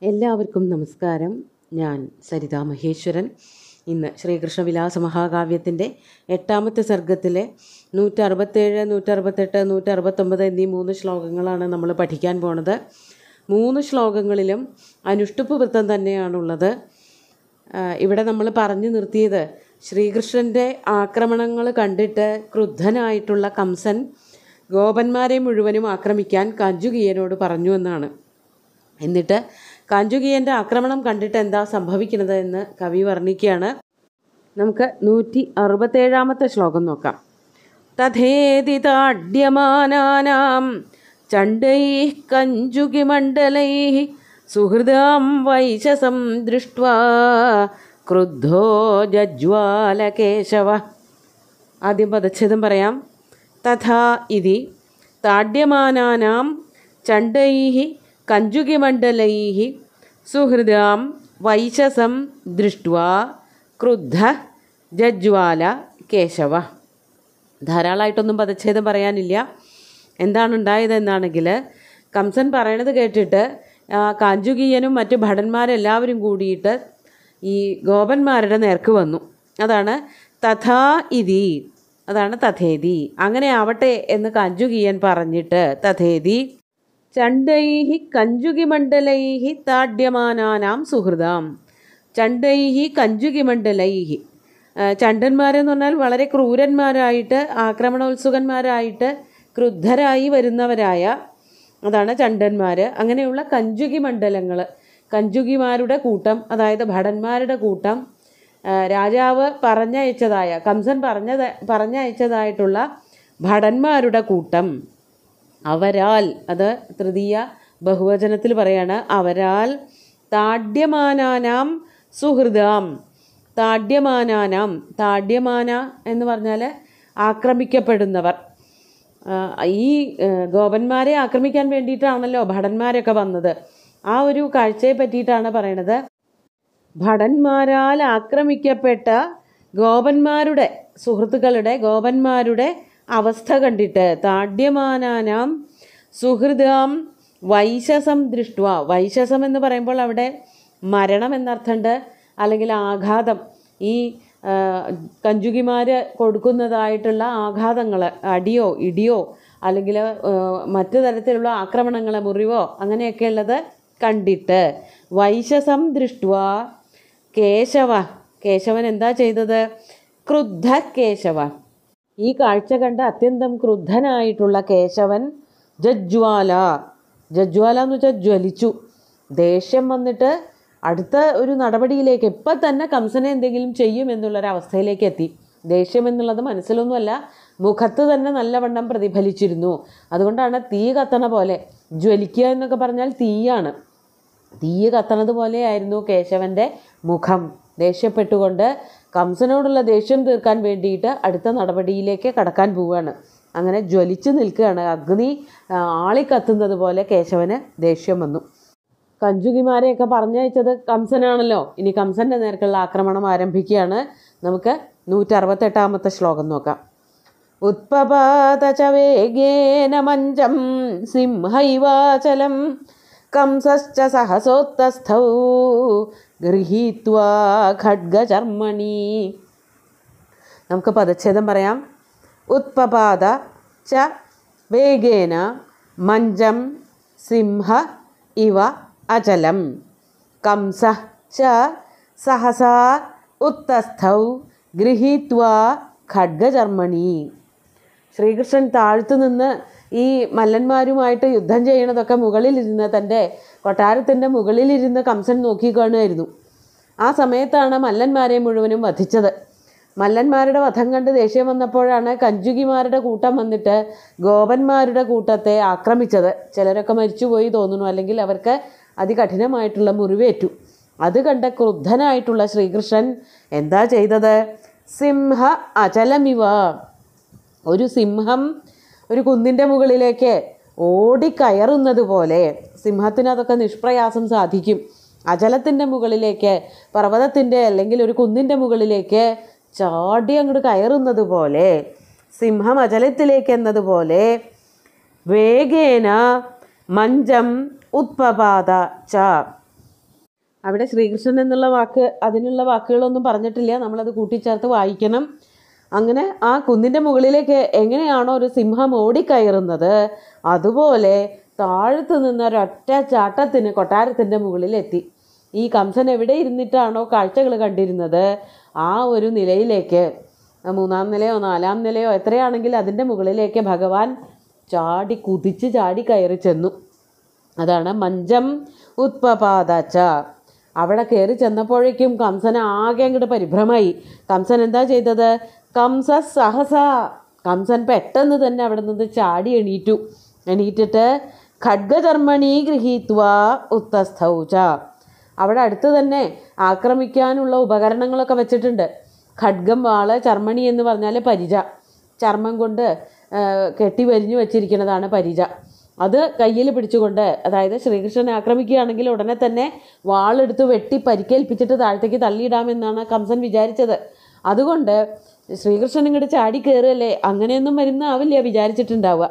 എല്ലാവർക്കും നമസ്കാരം. ഞാൻ സരിതാ മഹേശ്വരൻ. ഇന്ന് ശ്രീകൃഷ്ണവിലാസ മഹാകാവ്യത്തിൻ്റെ 8ാമത്തെ സർഗത്തിലെ 167, 168, 169 എന്നീ 3 ശ്ലോകങ്ങളാണ് നമ്മൾ പഠിക്കാൻ പോണത്. 3 ശ്ലോകങ്ങളിലും അനുഷ്ടുപ്പ് വൃത്തം തന്നെയാണുള്ളത്. ഇവിടെ നമ്മൾ പറഞ്ഞു നിർത്തിയത് ശ്രീകൃഷ്ണൻ്റെ ആക്രമണങ്ങൾ കണ്ടിട്ട് ക്രുദ്ധനായിട്ടുള്ള കംസൻ ഗോപന്മാരെ മുഴുവനും ആക്രമിക്കാൻ കഞ്ചുകിയനോട് പറഞ്ഞു എന്നാണ്. എന്നിട്ട് കഞ്ചുകിയൻ്റെ ആക്രമണം കണ്ടിട്ട് എന്താ സംഭവിക്കുന്നത് എന്ന് കവി വർണ്ണിക്കുകയാണ്. നമുക്ക് 167ാമത്തെ ശ്ലോകം നോക്കാം. തഥേതി താഡ്യമാനാനാം ചണ്ഡൈഃ കഞ്ചുകിമണ്ഡലൈഃ സുഹൃദാം വൈശസം ദൃഷ്ട്വാ ക്രുദ്ധോ ജജ്വാലകേശവ. ആദ്യം പദച്ഛേദം പറയാം. തഥാ ഇതി താഡ്യമാനാനാം ചണ്ഡൈഃ കഞ്ചുകിമണ്ഡലൈഃ സുഹൃദാം വൈശസം ദൃഷ്ട്വാ ക്രുദ്ധ ജജ്വാല കേശവ. ധാരാളമായിട്ടൊന്നും പദച്ഛേദം പറയാനില്ല. എന്താണ് ഉണ്ടായതെന്നാണെങ്കിൽ, കംസൻ പറയണത് കേട്ടിട്ട് കഞ്ചുകിയനും മറ്റ് ഭടന്മാരെല്ലാവരും കൂടിയിട്ട് ഈ ഗോപന്മാരുടെ നേർക്ക് വന്നു. അതാണ് തഥാ ഇതി, അതാണ് തഥേതി. അങ്ങനെ ആവട്ടെ എന്ന് കഞ്ചുകിയൻ പറഞ്ഞിട്ട് തഥേതി ചണ്ഡൈഃ കഞ്ചുകിമണ്ഡലൈഃ താഡ്യമാനാനാം സുഹൃദാം. ചണ്ഡൈഃ കഞ്ചുകിമണ്ഡലൈഃ, ചണ്ഡന്മാരെന്ന് പറഞ്ഞാൽ വളരെ ക്രൂരന്മാരായിട്ട് ആക്രമണോത്സുകന്മാരായിട്ട് ക്രുദ്ധരായി വരുന്നവരായ, അതാണ് ചണ്ഡന്മാർ. അങ്ങനെയുള്ള കഞ്ചുകി മണ്ഡലങ്ങൾ, കഞ്ചുകിമാരുടെ കൂട്ടം, അതായത് ഭടന്മാരുടെ കൂട്ടം, രാജാവ് പറഞ്ഞയച്ചതായ, കംസൻ പറഞ്ഞയച്ചതായിട്ടുള്ള ഭടന്മാരുടെ കൂട്ടം, അവരാൽ, അത് തൃതീയ ബഹുവചനത്തിൽ പറയാണ്, അവരാൽ താഡ്യമാനാനാം സുഹൃദാം. താഡ്യമാനാനാം, താഡ്യമാന എന്ന് പറഞ്ഞാൽ ആക്രമിക്കപ്പെടുന്നവർ. ഈ ഗോപന്മാരെ ആക്രമിക്കാൻ വേണ്ടിയിട്ടാണല്ലോ ഭടന്മാരൊക്കെ വന്നത്. ആ ഒരു കാഴ്ചയെ പറ്റിയിട്ടാണ് പറയണത്. ഭടന്മാരാൽ ആക്രമിക്കപ്പെട്ട ഗോപന്മാരുടെ, സുഹൃത്തുക്കളുടെ ഗോപന്മാരുടെ അവസ്ഥ കണ്ടിട്ട്, താഡ്യമാനാനാം സുഹൃദാം വൈശസം ദൃഷ്ട്വ. വൈശസം എന്ന് പറയുമ്പോൾ അവിടെ മരണം എന്നർത്ഥമുണ്ട്, അല്ലെങ്കിൽ ആഘാതം. ഈ കഞ്ചുകിമാർ കൊടുക്കുന്നതായിട്ടുള്ള ആഘാതങ്ങൾ, അടിയോ ഇടിയോ അല്ലെങ്കിൽ മറ്റു തരത്തിലുള്ള ആക്രമണങ്ങൾ, മുറിവോ അങ്ങനെയൊക്കെയുള്ളത് കണ്ടിട്ട്, വൈശസം ദൃഷ്ട്വ കേശവ, കേശവൻ എന്താ ചെയ്തത്? ക്രുദ്ധ കേശവ. ഈ കാഴ്ച കണ്ട് അത്യന്തം ക്രുദ്ധനായിട്ടുള്ള കേശവൻ ജജ്വാല, ജജ്വാല എന്ന് വെച്ചാൽ ജ്വലിച്ചു. ദേഷ്യം വന്നിട്ട് അടുത്ത ഒരു നടപടിയിലേക്ക്, ഇപ്പം തന്നെ കംസനെ എന്തെങ്കിലും ചെയ്യുമെന്നുള്ളൊരവസ്ഥയിലേക്ക് എത്തി. ദേഷ്യം എന്നുള്ളത് മനസ്സിലൊന്നുമല്ല, മുഖത്ത് തന്നെ നല്ലവണ്ണം പ്രതിഫലിച്ചിരുന്നു. അതുകൊണ്ടാണ് തീ കത്തണ പോലെ, ജ്വലിക്കുക എന്നൊക്കെ പറഞ്ഞാൽ തീയാണ്, തീ കത്തണത് പോലെയായിരുന്നു കേശവൻ്റെ മുഖം. ദേഷ്യപ്പെട്ടുകൊണ്ട് കംസനോടുള്ള ദേഷ്യം തീർക്കാൻ വേണ്ടിയിട്ട് അടുത്ത നടപടിയിലേക്ക് കടക്കാൻ പോവുകയാണ്. അങ്ങനെ ജ്വലിച്ച് നിൽക്കുകയാണ്. അഗ്നി ആളിക്കത്തുന്നത് പോലെ കേശവന് ദേഷ്യം വന്നു. കഞ്ചുകിമാരെയൊക്കെ പറഞ്ഞയച്ചത് കംസനാണല്ലോ. ഇനി കംസൻ്റെ നേർക്കുള്ള ആക്രമണം ആരംഭിക്കുകയാണ്. നമുക്ക് 168ാമത്തെ ശ്ലോകം നോക്കാം. ഉത്പപാത ച വേഗേന മഞ്ചം സിംഹൈവാചലം കംസശ്ച സഹസോത്തസ്ഥൗ ഗൃഹീത്വാ ഖഡ്ഗചർമ്മണി. നമുക്ക് പദച്ഛേദം പറയാം. ഉത്പപാത ച വേഗേന മഞ്ചം സിംഹ ഇവ അചലം കംസ ച സഹസാ ഉത്തസ്ഥൗ ഗൃഹീത്വാ ഖഡ്ഗചർമ്മണി. ശ്രീകൃഷ്ണൻ താഴ്ത്തു നിന്ന് ഈ മല്ലന്മാരുമായിട്ട് യുദ്ധം ചെയ്യണതൊക്കെ മുകളിലിരുന്ന്, തൻ്റെ കൊട്ടാരത്തിൻ്റെ മുകളിലിരുന്ന് കംസൻ നോക്കിക്കാണുമായിരുന്നു. ആ സമയത്താണ് മല്ലന്മാരെ മുഴുവനും വധിച്ചത്. മല്ലന്മാരുടെ വധം കണ്ട് ദേഷ്യം വന്നപ്പോഴാണ് കഞ്ചുകിമാരുടെ കൂട്ടം വന്നിട്ട് ഗോപന്മാരുടെ കൂട്ടത്തെ ആക്രമിച്ചത്. ചിലരൊക്കെ മരിച്ചുപോയി തോന്നുന്നു, അല്ലെങ്കിൽ അവർക്ക് അതികഠിനമായിട്ടുള്ള മുറിവേറ്റു. അത് കണ്ട ക്രുദ്ധനായിട്ടുള്ള ശ്രീകൃഷ്ണൻ എന്താ ചെയ്തത്? സിംഹ അചലമിവ, ഒരു സിംഹം ഒരു കുന്നിൻ്റെ മുകളിലേക്ക് ഓടിക്കയറുന്നത് പോലെ, സിംഹത്തിന് അതൊക്കെ നിഷ്പ്രയാസം സാധിക്കും. അചലത്തിൻ്റെ മുകളിലേക്ക്, പർവ്വതത്തിൻ്റെ അല്ലെങ്കിൽ ഒരു കുന്നിൻ്റെ മുകളിലേക്ക് ചാടി അങ്ങോട്ട് കയറുന്നത് പോലെ, സിംഹം അചലത്തിലേക്ക് എന്നതുപോലെ വേഗേന മഞ്ചം ഉത്പപാത ച, അവിടെ ശ്രീകൃഷ്ണൻ എന്നുള്ള വാക്ക് അതിനുള്ള വാക്കുകളൊന്നും പറഞ്ഞിട്ടില്ല, നമ്മളത് കൂട്ടിച്ചേർത്ത് വായിക്കണം. അങ്ങനെ ആ കുന്നിൻ്റെ മുകളിലേക്ക് എങ്ങനെയാണോ ഒരു സിംഹം ഓടിക്കയറുന്നത് അതുപോലെ താഴത്ത് നിന്നൊരൊറ്റ ചാട്ടത്തിന് കൊട്ടാരത്തിൻ്റെ മുകളിലെത്തി. ഈ കംസൻ എവിടെ ഇരുന്നിട്ടാണോ കാഴ്ചകൾ കണ്ടിരുന്നത് ആ ഒരു നിലയിലേക്ക്, 3-ാം നിലയോ 4-ാം നിലയോ എത്രയാണെങ്കിൽ അതിൻ്റെ മുകളിലേക്ക് ഭഗവാൻ കുതിച്ച് ചാടി കയറി ചെന്നു. അതാണ് മഞ്ചം ഉത്പപാദച്ച. അവിടെ കയറി ചെന്നപ്പോഴേക്കും കംസൻ ആകെ അങ്ങോട്ട് പരിഭ്രമായി. കംസൻ എന്താ ചെയ്തത്? കംസ സഹസ, കംസൻ പെട്ടെന്ന് തന്നെ അവിടെ നിന്ന് ചാടി എണീറ്റിട്ട് ഖഡ്ഗചർമ്മണി ഗൃഹീത്വ ഉത്തസ്ഥൗച. അവിടെ അടുത്ത് തന്നെ ആക്രമിക്കാനുള്ള ഉപകരണങ്ങളൊക്കെ വെച്ചിട്ടുണ്ട്. ഖഡ്ഗം, വാള്, ചർമ്മണി എന്ന് പറഞ്ഞാൽ പരിച, ചർമ്മം കൊണ്ട് കെട്ടി വരിഞ്ഞു വച്ചിരിക്കുന്നതാണ് പരിച. അത് കയ്യിൽ പിടിച്ചുകൊണ്ട്, അതായത് ശ്രീകൃഷ്ണനെ ആക്രമിക്കുകയാണെങ്കിൽ ഉടനെ തന്നെ വാളെടുത്ത് വെട്ടി പരിക്കേൽപ്പിച്ചിട്ട് താഴത്തേക്ക് തള്ളിയിടാമെന്നാണ് കംസൻ വിചാരിച്ചത്. അതുകൊണ്ട് ശ്രീകൃഷ്ണൻ ഇങ്ങോട്ട് ചാടി കയറുകയല്ലേ, അങ്ങനെയൊന്നും ആവില്ല വിചാരിച്ചിട്ടുണ്ടാവുക.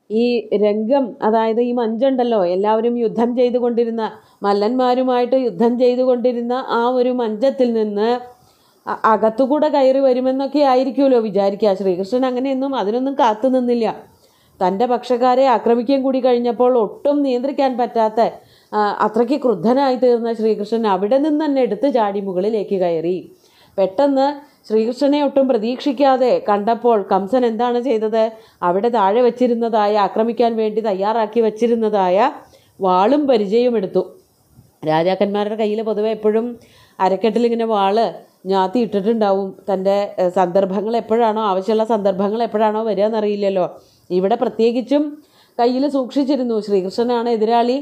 ഈ രംഗം, അതായത് ഈ മഞ്ചുണ്ടല്ലോ, എല്ലാവരും യുദ്ധം ചെയ്തുകൊണ്ടിരുന്ന, മല്ലന്മാരുമായിട്ട് യുദ്ധം ചെയ്തുകൊണ്ടിരുന്ന ആ ഒരു മഞ്ചത്തിൽ നിന്ന് അകത്തുകൂടെ കയറി വരുമെന്നൊക്കെ ആയിരിക്കുമല്ലോ വിചാരിക്കുക. ശ്രീകൃഷ്ണൻ അങ്ങനെയൊന്നും അതിനൊന്നും കാത്തു നിന്നില്ല. തൻ്റെ പക്ഷക്കാരെ ആക്രമിക്കാൻ കൂടി കഴിഞ്ഞപ്പോൾ ഒട്ടും നിയന്ത്രിക്കാൻ പറ്റാത്ത അത്രയ്ക്ക് ക്രുദ്ധനായി തീർന്ന ശ്രീകൃഷ്ണൻ അവിടെ നിന്ന് തന്നെ എടുത്ത് ചാടി മുകളിലേക്ക് കയറി. പെട്ടെന്ന് ശ്രീകൃഷ്ണനെ ഒട്ടും പ്രതീക്ഷിക്കാതെ കണ്ടപ്പോൾ കംസൻ എന്താണ് ചെയ്തത്? അവിടെ താഴെ വച്ചിരുന്നതായ, ആക്രമിക്കാൻ വേണ്ടി തയ്യാറാക്കി വച്ചിരുന്നതായ വാളും പരിചയും എടുത്തു. രാജാക്കന്മാരുടെ കയ്യിൽ പൊതുവെ എപ്പോഴും അരക്കെട്ടിലിങ്ങനെ വാള് ഞാത്തി ഇട്ടിട്ടുണ്ടാവും. തൻ്റെ സന്ദർഭങ്ങൾ എപ്പോഴാണോ, ആവശ്യമുള്ള സന്ദർഭങ്ങൾ എപ്പോഴാണോ വരിക എന്നറിയില്ലല്ലോ. ഇവിടെ പ്രത്യേകിച്ചും കയ്യിൽ സൂക്ഷിച്ചിരുന്നു. ശ്രീകൃഷ്ണനാണ് എതിരാളി,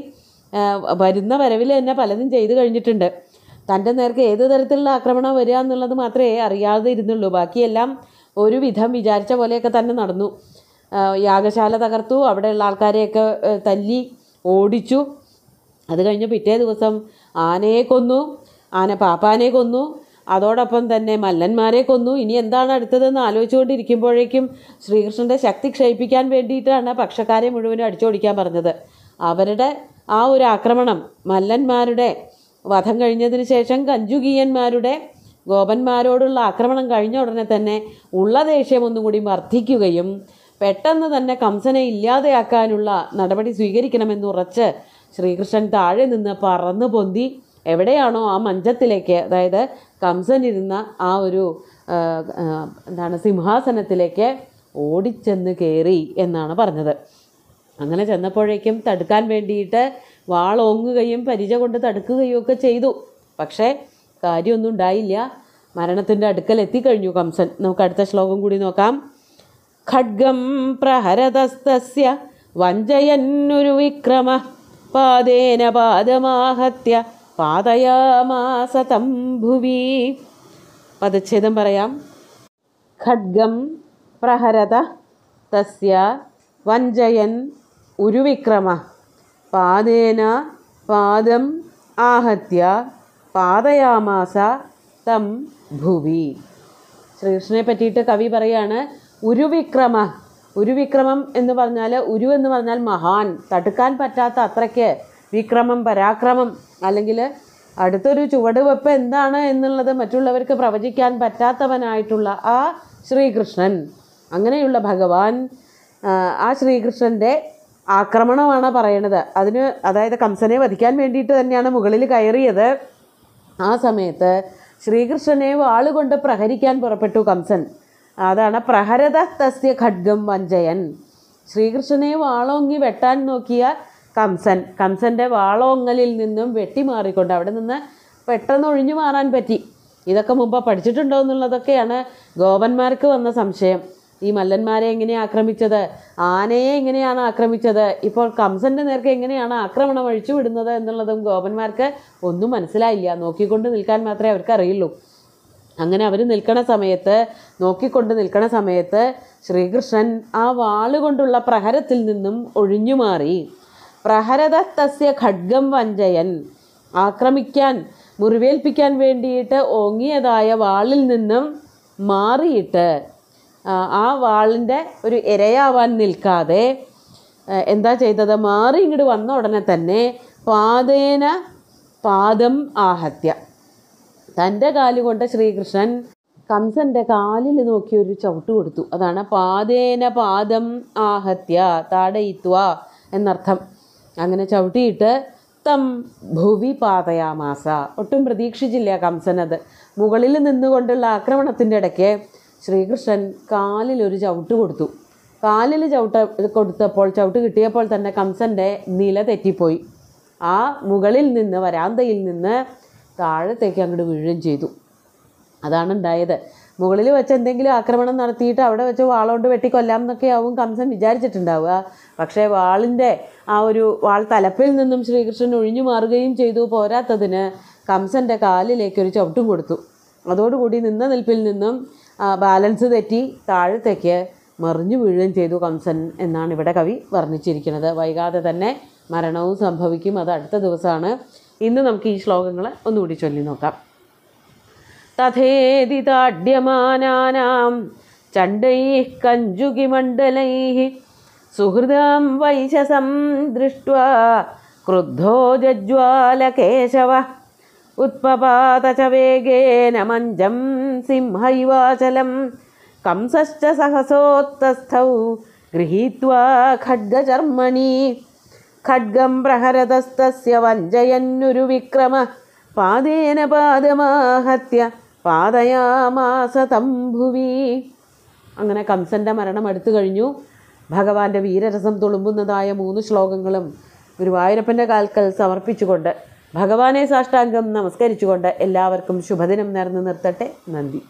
വരുന്ന വരവിൽ തന്നെ പലതും ചെയ്തു കഴിഞ്ഞിട്ടുണ്ട്. തൻ്റെ നേർക്ക് ഏത് തരത്തിലുള്ള ആക്രമണം വരിക എന്നുള്ളത് മാത്രമേ അറിയാതെ ഇരുന്നുള്ളൂ. ബാക്കിയെല്ലാം ഒരുവിധം വിചാരിച്ച പോലെയൊക്കെ തന്നെ നടന്നു. യാഗശാല തകർത്തു, അവിടെയുള്ള ആൾക്കാരെയൊക്കെ തല്ലി ഓടിച്ചു. അത് കഴിഞ്ഞ് പിറ്റേ ദിവസം ആനയെ കൊന്നു, പാപ്പാനെ കൊന്നു, അതോടൊപ്പം തന്നെ മല്ലന്മാരെ കൊന്നു. ഇനി എന്താണ് അടുത്തതെന്ന് ആലോചിച്ചുകൊണ്ടിരിക്കുമ്പോഴേക്കും ശ്രീകൃഷ്ണൻ്റെ ശക്തി ക്ഷയിപ്പിക്കാൻ വേണ്ടിയിട്ടാണ് പക്ഷക്കാരെ മുഴുവനും അടിച്ചോടിക്കാൻ പറഞ്ഞത്. അവരുടെ ആ ഒരു ആക്രമണം, മല്ലന്മാരുടെ വധം കഴിഞ്ഞതിന് ശേഷം കഞ്ചുകീയന്മാരുടെ, ഗോപന്മാരോടുള്ള ആക്രമണം കഴിഞ്ഞ ഉടനെ തന്നെ ഉള്ള ദേഷ്യം ഒന്നും കൂടി വർദ്ധിക്കുകയും പെട്ടെന്ന് തന്നെ കംസനെ ഇല്ലാതെയാക്കാനുള്ള നടപടി സ്വീകരിക്കണമെന്നുറച്ച് ശ്രീകൃഷ്ണൻ താഴെ നിന്ന് പറന്ന് പൊന്തി എവിടെയാണോ ആ മഞ്ചത്തിലേക്ക്, അതായത് കംസൻ ഇരുന്ന ആ ഒരു സിംഹാസനത്തിലേക്ക് ഓടിച്ചെന്ന് കയറി എന്നാണ് പറഞ്ഞത്. അങ്ങനെ ചെന്നപ്പോഴേക്കും തടുക്കാൻ വേണ്ടിയിട്ട് വാളോങ്ങുകയും പരിച കൊണ്ട് തടുക്കുകയും ഒക്കെ ചെയ്തു. പക്ഷേ കാര്യമൊന്നും ഉണ്ടായില്ല. മരണത്തിൻ്റെ അടുക്കൽ എത്തിക്കഴിഞ്ഞു കംസൻ. നമുക്ക് അടുത്ത ശ്ലോകം കൂടി നോക്കാം. ഖഡ്ഗം പ്രഹരതസ്തസ്യ വഞ്ചയന്നൊരു വിക്രമ പാദേന പാദമാഹത്യ പാതയാമാസ തം ഭുവി. പദച്ഛേദം പറയാം. ഖഡ്ഗം പ്രഹരത തസ്യ വഞ്ചയൻ ഉരുവിക്രമ പാദേന പാദം ആഹത്യ പാതയാമാസ തം ഭുവി. ശ്രീകൃഷ്ണനെ പറ്റിയിട്ട് കവി പറയാണ് ഉരുവിക്രമം എന്ന് പറഞ്ഞാൽ, ഉരു എന്ന് പറഞ്ഞാൽ മഹാൻ, തടുക്കാൻ പറ്റാത്ത അത്രയ്ക്ക് വിക്രമം, പരാക്രമം, അല്ലെങ്കിൽ അടുത്തൊരു ചുവടുവെപ്പ് എന്താണ് എന്നുള്ളത് മറ്റുള്ളവർക്ക് പ്രവചിക്കാൻ പറ്റാത്തവനായിട്ടുള്ള ആ ശ്രീകൃഷ്ണൻ, അങ്ങനെയുള്ള ഭഗവാൻ, ആ ശ്രീകൃഷ്ണൻ്റെ ആക്രമണമാണ് പറയണത്. അതായത് കംസനെ വധിക്കാൻ വേണ്ടിയിട്ട് തന്നെയാണ് മുകളിൽ കയറിയത്. ആ സമയത്ത് ശ്രീകൃഷ്ണനെ വാളുകൊണ്ട് പ്രഹരിക്കാൻ പുറപ്പെട്ടു കംസൻ. അതാണ് പ്രഹരത തസ്യ ഖഡ്ഗം വഞ്ചയൻ. ശ്രീകൃഷ്ണനെ വാളോങ്ങി വെട്ടാൻ നോക്കിയ കംസൻ്റെ വാളോങ്ങലിൽ നിന്നും വെട്ടിമാറിക്കൊണ്ട് അവിടെ നിന്ന് പെട്ടെന്ന് ഒഴിഞ്ഞു മാറാൻ പറ്റി. ഇതൊക്കെ മുമ്പ് പഠിച്ചിട്ടുണ്ടോ എന്നുള്ളതൊക്കെയാണ് ഗോപന്മാർക്ക് വന്ന സംശയം. ഈ മല്ലന്മാരെ എങ്ങനെയാണ് ആക്രമിച്ചത്, ആനയെ എങ്ങനെയാണ് ആക്രമിച്ചത്, ഇപ്പോൾ കംസൻ്റെ നേർക്ക് എങ്ങനെയാണ് ആക്രമണം അഴിച്ചു വിടുന്നത് എന്നുള്ളതും ഗോപന്മാർക്ക് ഒന്നും മനസ്സിലായില്ല. നോക്കിക്കൊണ്ട് നിൽക്കാൻ മാത്രമേ അവർക്ക് അറിയുള്ളൂ. അങ്ങനെ അവർ നോക്കിക്കൊണ്ട് നിൽക്കണ സമയത്ത് ശ്രീകൃഷ്ണൻ ആ വാളുകൊണ്ടുള്ള പ്രഹരത്തിൽ നിന്നും ഒഴിഞ്ഞു മാറി. പ്രഹരത തസ്യ ഖഡ്ഗം വഞ്ചയൻ, ആക്രമിക്കാൻ, മുറിവേൽപ്പിക്കാൻ വേണ്ടിയിട്ട് ഓങ്ങിയതായ വാളിൽ നിന്നും മാറിയിട്ട്, ആ വാളിൻ്റെ ഒരു ഇരയാവാൻ നിൽക്കാതെ എന്താ ചെയ്തത്? മാറി ഇങ്ങോട്ട് വന്ന ഉടനെ തന്നെ പാദേന പാദം ആഹത്യ. തൻ്റെ കാലുകൊണ്ട് ശ്രീകൃഷ്ണൻ കംസൻ്റെ കാലിൽ നോക്കി ഒരു ചവിട്ട് കൊടുത്തു. അതാണ് പാദേന പാദം ആഹത്യ, താടയിത്വ എന്നർത്ഥം. അങ്ങനെ ചവിട്ടിയിട്ട് തം ഭുവി പാതയാമാസ. ഒട്ടും പ്രതീക്ഷിച്ചില്ല കംസനത്. മുകളിൽ നിന്നുകൊണ്ടുള്ള ആക്രമണത്തിൻ്റെ ഇടയ്ക്ക് ശ്രീകൃഷ്ണൻ കാലിലൊരു ചവിട്ട് കൊടുത്തു. കാലിൽ ചവിട്ട് കിട്ടിയപ്പോൾ തന്നെ കംസൻ്റെ നില തെറ്റിപ്പോയി. ആ മുകളിൽ നിന്ന്, വരാന്തയിൽ നിന്ന് താഴത്തേക്ക് അങ്ങോട്ട് വീഴുകയും ചെയ്തു. അതാണ് ഉണ്ടായത്. മുകളിൽ വെച്ച് എന്തെങ്കിലും ആക്രമണം നടത്തിയിട്ട് അവിടെ വെച്ച് വാളുകൊണ്ട് വെട്ടിക്കൊല്ലാം എന്നൊക്കെ ആവും കംസൻ വിചാരിച്ചിട്ടുണ്ടാവുക. പക്ഷേ വാളിൻ്റെ വാൾ തലപ്പിൽ നിന്നും ശ്രീകൃഷ്ണൻ ഒഴിഞ്ഞു മാറുകയും ചെയ്തു. പോരാത്തതിന് കംസൻ്റെ കാലിലേക്കൊരു ചവിട്ടും കൊടുത്തു. അതോടുകൂടി നിന്ന നിൽപ്പിൽ നിന്നും ബാലൻസ് തെറ്റി താഴത്തേക്ക് മറിഞ്ഞു വീഴുകയും ചെയ്തു കംസൻ എന്നാണ് ഇവിടെ കവി വർണ്ണിച്ചിരിക്കുന്നത്. വൈകാതെ തന്നെ മരണവും സംഭവിക്കും. അത് അടുത്ത ദിവസമാണ്. ഇന്ന് നമുക്ക് ഈ ശ്ലോകങ്ങൾ ഒന്നുകൂടി ചൊല്ലി നോക്കാം. തഥേതി താഡ്യമാനാനാം ചണ്ഡൈഃ കഞ്ചുകിമണ്ഡലൈഃ സുഹൃദാം വൈശസം ദൃഷ്ട്വാ ക്രുദ്ധോ ജജ്വാലകേശവഃ ഉത്പപാത ച വേഗേന മഞ്ജം സിംഹൈവാചലം കംസശ്ച സഹസോത്തസ്ഥൗ ഗൃഹീത്വാ ഖഡ്ഗചർമ്മണി ഖഡ്ഗം പ്രഹരതസ്തസ്യ വഞ്ചയന്നുരു വിക്രമ പാദേന പാദമാഹത്യ പാതയാമാസ തം ഭുവി. അങ്ങനെ കംസൻ്റെ മരണം അടുത്തു കഴിഞ്ഞു. ഭഗവാന്റെ വീരരസം തുളുമ്പുന്നതായ 3 ശ്ലോകങ്ങളും ഗുരുവായൂരപ്പൻ്റെ കാൽക്കൽ സമർപ്പിച്ചുകൊണ്ട് ഭഗവാനെ സാഷ്ടാംഗം നമസ്കരിച്ചുകൊണ്ട് എല്ലാവർക്കും ശുഭദിനം നേർന്നു നിർത്തട്ടെ. നന്ദി.